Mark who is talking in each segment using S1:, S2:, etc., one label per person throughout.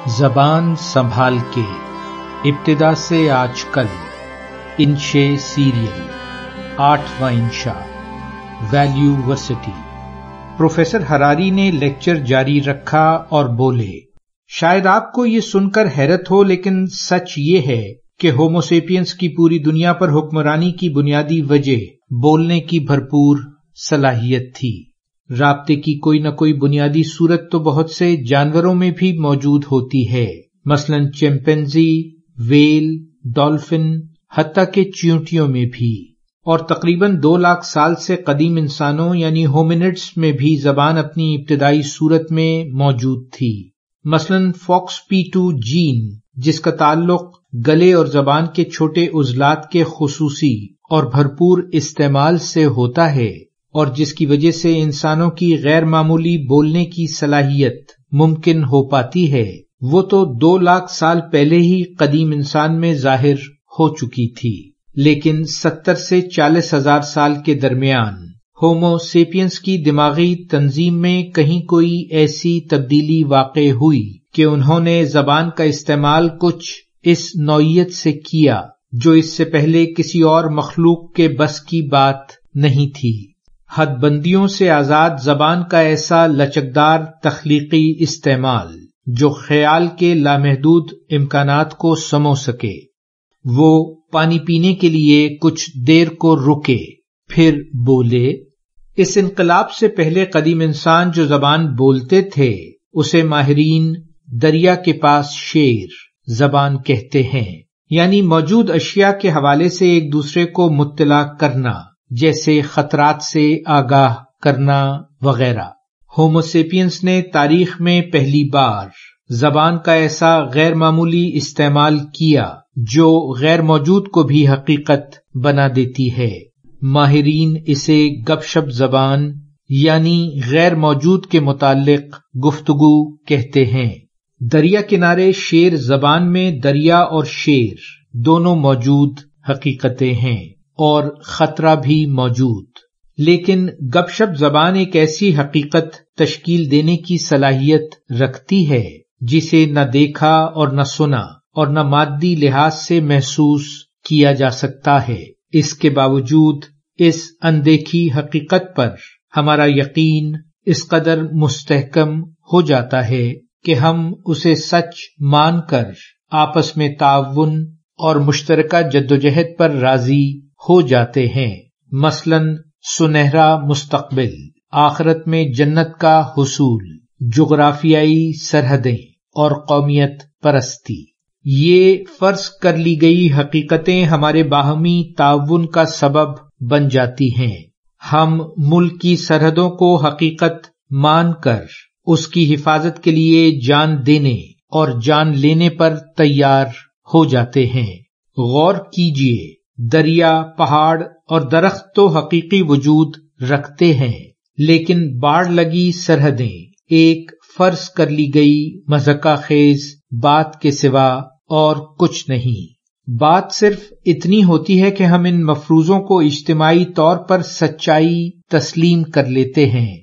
S1: زبان سنبھال کے ابتدا سے آج کل انشے سیریل 8واں انشا ویلیو ورسٹی۔ پروفیسر ہراری نے لیکچر جاری رکھا اور بولے، شاید آپ کو یہ سن کر حیرت ہو، لیکن سچ یہ ہے کہ ہومو سیپینس کی پوری دنیا پر حکمرانی کی بنیادی وجہ بولنے کی بھرپور صلاحیت تھی۔ رابطے کی کوئی نہ کوئی بنیادی صورت تو بہت سے جانوروں میں بھی موجود ہوتی ہے، مثلا چمپینزی، ویل، ڈالفن، حتیٰ کہ چیونٹیوں میں بھی، اور تقریباً 2 لاکھ سال سے قدیم انسانوں یعنی ہومینڈس میں بھی زبان اپنی ابتدائی صورت میں موجود تھی۔ مثلا FOXP2 جین، جس کا تعلق گلے اور زبان کے چھوٹے عضلات کے خصوصی اور بھرپور استعمال سے ہوتا ہے، اور جس کی وجہ سے انسانوں کی غیر معمولی بولنے کی صلاحیت ممکن ہو پاتی ہے، وہ تو 2 لاکھ سال پہلے ہی قدیم انسان میں ظاہر ہو چکی تھی۔ لیکن 70 سے 40 ہزار سال کے درمیان ہومو سیپینس کی دماغی تنظیم میں کہیں کوئی ایسی تبدیلی واقع ہوئی کہ انہوں نے زبان کا استعمال کچھ اس نوعیت سے کیا جو اس سے پہلے کسی اور مخلوق کے بس کی بات نہیں تھی۔ حد بندیوں سے آزاد زبان کا ایسا لچکدار تخلیقی استعمال جو خیال کے لامحدود امکانات کو سمو سکے۔ وہ پانی پینے کے لیے کچھ دیر کو رکے، پھر بولے۔ اس انقلاب سے پہلے قدیم انسان جو زبان بولتے تھے اسے ماہرین دریا کے پاس شیر زبان کہتے ہیں، یعنی موجود اشیاء کے حوالے سے ایک دوسرے کو مطلع کرنا، جیسے خطرات سے آگاہ کرنا وغیرہ۔ ہومو سیپینس نے تاریخ میں پہلی بار زبان کا ایسا غیر معمولی استعمال کیا جو غیر موجود کو بھی حقیقت بنا دیتی ہے۔ ماہرین اسے گپ شپ زبان یعنی غیر موجود کے متعلق گفتگو کہتے ہیں۔ دریا کنارے شیر زبان میں دریا اور شیر دونوں موجود حقیقتیں ہیں اور خطرہ بھی موجود، لیکن گپ شپ زبان ایک ایسی حقیقت تشکیل دینے کی صلاحیت رکھتی ہے جسے نہ دیکھا اور نہ سنا اور نہ مادی لحاظ سے محسوس کیا جا سکتا ہے۔ اس کے باوجود اس اندیکھی حقیقت پر ہمارا یقین اس قدر مستحکم ہو جاتا ہے کہ ہم اسے سچ مان کر آپس میں تعاون اور مشترکہ جدوجہد پر راضی ہو جاتے ہیں، مثلا سنہرا مستقبل، آخرت میں جنت کا حصول، جغرافیائی سرحدیں اور قومیت پرستی۔ یہ فرض کر لی گئی حقیقتیں ہمارے باہمی تعاون کا سبب بن جاتی ہیں۔ ہم ملک کی سرحدوں کو حقیقت مان کر اس کی حفاظت کے لیے جان دینے اور جان لینے پر تیار ہو جاتے ہیں۔ غور کیجیے، دریا، پہاڑ اور درخت تو حقیقی وجود رکھتے ہیں، لیکن باڑ لگی سرحدیں ایک فرض کر لی گئی مضحکہ خیز بات کے سوا اور کچھ نہیں۔ بات صرف اتنی ہوتی ہے کہ ہم ان مفروضوں کو اجتماعی طور پر سچائی تسلیم کر لیتے ہیں۔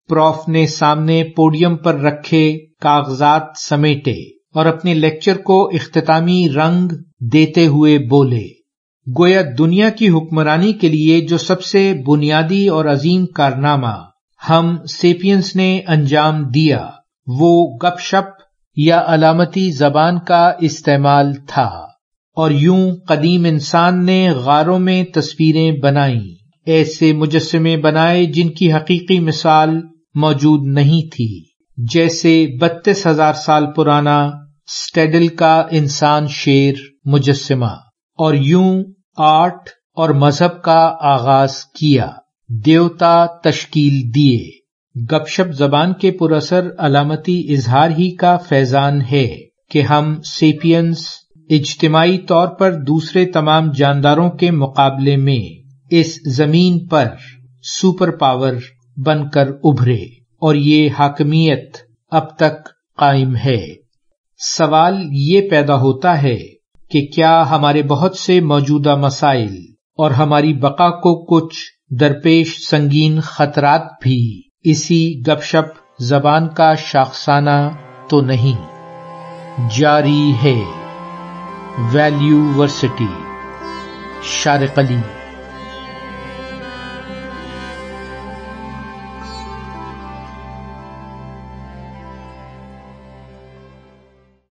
S1: پروف نے سامنے پوڈیم پر رکھے کاغذات سمیٹے اور اپنے لیکچر کو اختتامی رنگ دیتے ہوئے بولے، گویا دنیا کی حکمرانی کے لیے جو سب سے بنیادی اور عظیم کارنامہ ہم سیپینس نے انجام دیا وہ گپ شپ یا علامتی زبان کا استعمال تھا، اور یوں قدیم انسان نے غاروں میں تصویریں بنائیں، ایسے مجسمے بنائے جن کی حقیقی مثال موجود نہیں تھی، جیسے 32,000 سال پرانا سٹیڈل کا انسان شیر مجسمہ، اور یوں آرٹ اور مذہب کا آغاز کیا، دیوتا تشکیل دیے۔ گپ شپ زبان کے پراثر علامتی اظہار ہی کا فیضان ہے کہ ہم سیپینس اجتماعی طور پر دوسرے تمام جانداروں کے مقابلے میں اس زمین پر سپر پاور بن کر ابھرے، اور یہ حاکمیت اب تک قائم ہے۔ سوال یہ پیدا ہوتا ہے کہ کیا ہمارے بہت سے موجودہ مسائل اور ہماری بقا کو کچھ درپیش سنگین خطرات بھی اسی گپ شپ زبان کا شاخسانہ تو نہیں؟ جاری ہے۔ ویلیو ورسٹی، شارق علی۔